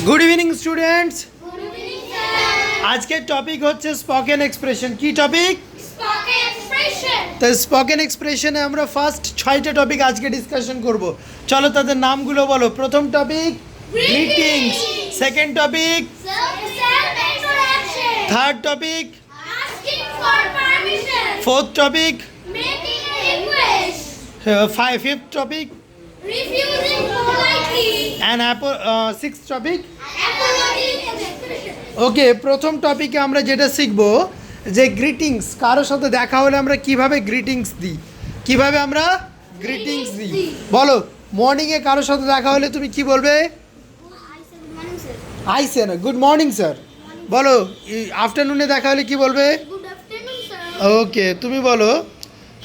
Good evening students. আজকের topic হচ্ছে spoken expression. কি টপিক? তো স্পোকেন এক্সপ্রেশনে আমরা ফার্স্ট 6টা টপিক আজকে ডিসকাশন করব। চলো তাদের নামগুলো বলো। প্রথম topic greetings, second topic, third topic, fourth topic, fifth topic, and sixth topic. ওকে, প্রথম টপিকে আমরা যেটা শিখব যে গ্রিটিংস, কারোর সাথে দেখা হলে আমরা কিভাবে গ্রিটিংস দিই, কিভাবে আমরা গ্রিটিংস দিই। বলো, মর্নিংয়ে কারোর সাথে দেখা হলে তুমি কি বলবে? আই সে না গুড মর্নিং স্যার। বলো, আফটারনুনে দেখা হলে কি বলবে? ওকে, তুমি বলো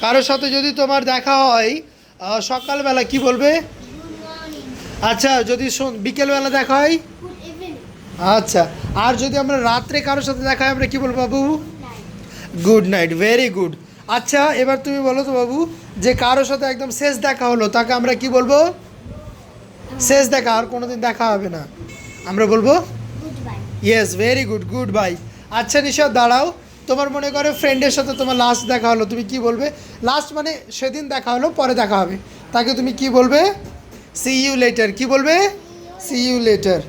কারোর সাথে যদি তোমার দেখা হয় সকালবেলা কি বলবে? আচ্ছা, যদি বিকেলবেলা দেখা হয়? আচ্ছা, আর যদি আমরা রাত্রে কারোর সাথে দেখা হয় আমরা কি বলবো বাবু? Good night. Very good. আচ্ছা, এবার তুমি বলো তো বাবু, যে কারোর সাথে একদম শেষ দেখা হলো তাকে আমরা কি বলবো? শেষ দেখা, আর কোনোদিন দেখা হবে না, আমরা বলবো yes, very good, good bye. আচ্ছা নিশা, দাঁড়াও। তোমার মনে করো ফ্রেন্ডের সাথে তোমার লাস্ট দেখা হলো, তুমি কি বলবে? লাস্ট মানে সেদিন দেখা হলো, পরে দেখা হবে, তাকে তুমি কি বলবে? C U letter. কি বলবে? C U letter.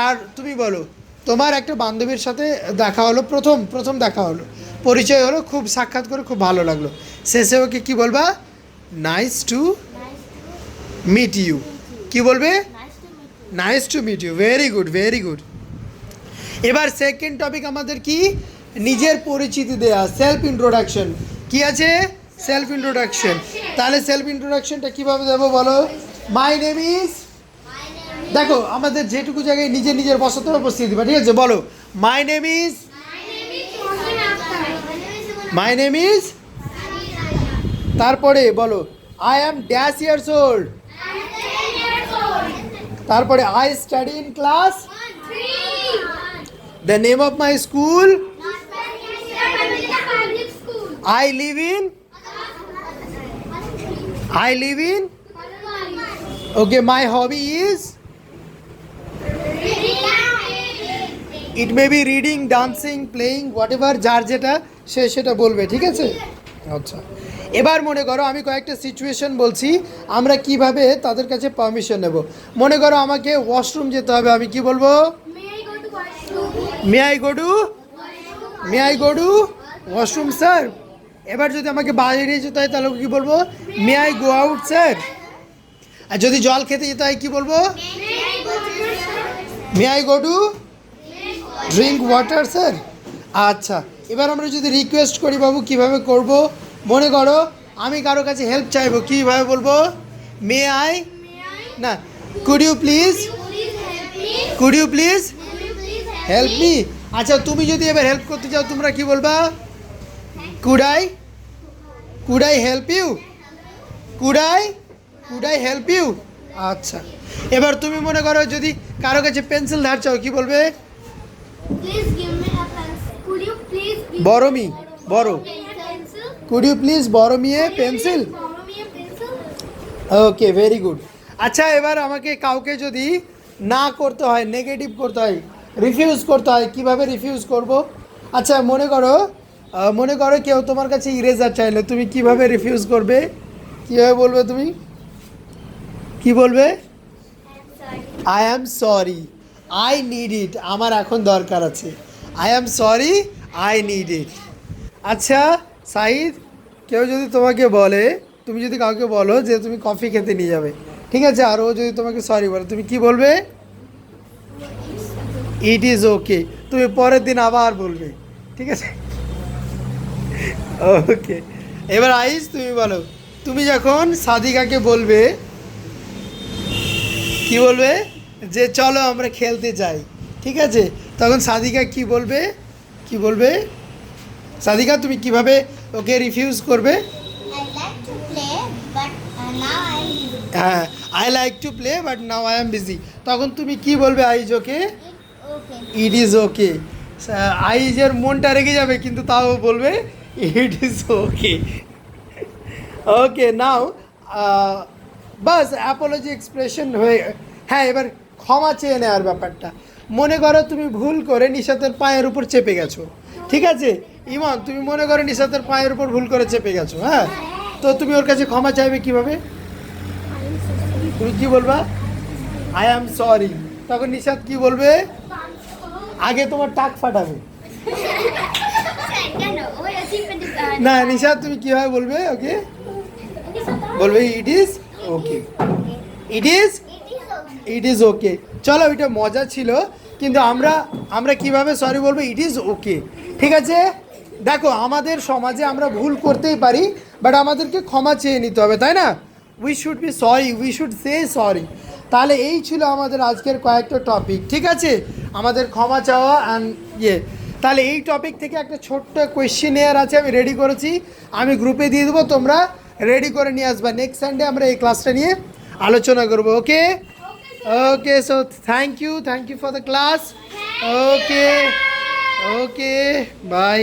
আর তুমি বলো, তোমার একটা বান্ধবীর সাথে দেখা হলো, প্রথম দেখা হলো, পরিচয় হলো, খুব সাক্ষাৎ করে খুব ভালো লাগলো, শেষে ওকে কী বলবা? Nice to meet you. কী বলবে? Nice to meet you. Very good, very good. এবার সেকেন্ড টপিক আমাদের কি? নিজের পরিচিতি দেয়া, সেলফ ইন্ট্রোডাকশন। কি আছে? Self introduction. তাহলে সেলফ ইন্ট্রোডাকশনটা কীভাবে দেবো বলো? মাই নেম ইজ, দেখো আমাদের যেটুকু জায়গায় নিজের বসতর উপস্থিতি দিবা, ঠিক আছে? বলো, my name is, my name is, তারপরে বলো I am dash years old, তারপরে I study in class, the name of my school, I live in, okay, my hobby is, it may be reading, dancing, playing, whatever, যার যেটা সে সেটা বলবে, ঠিক আছে? আচ্ছা, এবার মনে করো আমি কয়েকটা সিচুয়েশন বলছি, আমরা কিভাবে তাদের কাছে পারমিশন নেব। মনে করো আমাকে ওয়াশরুম যেতে হবে, আমি কি বলবো? May I go to washroom sir. এবার যদি আমাকে বাইরে যেতে হয় তাহলে কি বলবো? May I go out sir. আর যদি জল খেতে যেতে হয় কি বলবো? May I go to drink water sir. আচ্ছা, এবার আমরা যদি রিকোয়েস্ট করি বাবু, কিভাবে করব? মনে করো আমি কারো কাছে হেল্প চাইবো, কীভাবে বলবো? মে আই না, could you please help me. আচ্ছা, তুমি যদি এবার হেল্প করতে চাও তোমরা কি বলবা? Could I help you, could I help you. আচ্ছা, এবার তুমি মনে করো যদি কারো কাছে পেন্সিল ধার চাও কি বলবে? কুড ইউ প্লিজ বড় me a pencil. Okay, very good. আচ্ছা, এবার আমাকে কাউকে যদি না করতে হয়, নেগেটিভ করতে হয়, রিফিউজ করতে হয়, কিভাবে রিফিউজ করব? আচ্ছা, মনে করো কেউ তোমার কাছে ইরেজার চাইলে তুমি কিভাবে রিফিউজ করবে? কীভাবে বলবে তুমি? কি বলবে? I am sorry, I need it, আমার এখন দরকার আছে। I am sorry, I need it. আচ্ছা সাইদ, কেউ যদি তোমাকে বলে, তুমি যদি কাউকে বলো যে তুমি কফি খেতে নিয়ে যাবে, ঠিক আছে, আর ও যদি তোমাকে সরি বলে, তুমি কি বলবে? It is okay. তুমি পরের দিন আবার বলবে, ঠিক আছে? ওকে, এবার আইস, তুমি বলো, তুমি যখন সাদিকাকে বলবে, কি বলবে? যে চলো আমরা খেলতে যাই, ঠিক আছে, তখন সাদিকা কি বলবে? সাদিকা, তুমি কিভাবে ওকে রিফিউজ করবে? হ্যাঁ, I like to play but now I am busy. তখন তুমি কি বলবে আইজ ওকে? It is okay. আইজের মনটা রেগে যাবে কিন্তু তাও বলবে it is okay. Okay, now bus Apology expression হয়ে, হ্যাঁ, এবার ক্ষমা চেয়ে নেওয়ার ব্যাপারটা। মনে করো তুমি ভুল করে নিশাতের পায়ের উপর চেপে গেছো, ঠিক আছে? ইমন, তুমি মনে করো নিশাতের পায়ের উপর ভুল করে চেপে গেছো, হ্যাঁ? তো তুমি ওর কাছে ক্ষমা চাইবে কিভাবে? তুমি কি বলবা? I am sorry. তখন নিশাত কি বলবে? আগে তোমার টাক ফাটাবে। না নিশাত, তুমি কিভাবে বলবে ওকে? বলবে it is okay, it is okay. চলো, ওইটা মজা ছিল, কিন্তু আমরা কিভাবে সরি বলবো? ইট ইজ ওকে, ঠিক আছে? দেখো, আমাদের সমাজে আমরা ভুল করতেই পারি, বাট আমাদেরকে ক্ষমা চেয়ে নিতে হবে, তাই না? We should be sorry, we should say sorry. তাহলে এই ছিল আমাদের আজকের কয়েকটা টপিক, ঠিক আছে? আমাদের ক্ষমা চাওয়া অ্যান্ড তাহলে এই টপিক থেকে একটা ছোট্ট কোয়েশ্চেনিয়ার আছে, আমি রেডি করেছি, আমি গ্রুপে দিয়ে দেবো, তোমরা রেডি করে নিয়ে আসবা। নেক্সট সানডে আমরা এই ক্লাসটা নিয়ে আলোচনা করবো, okay? Okay, so thank you for the class. Okay, okay, by.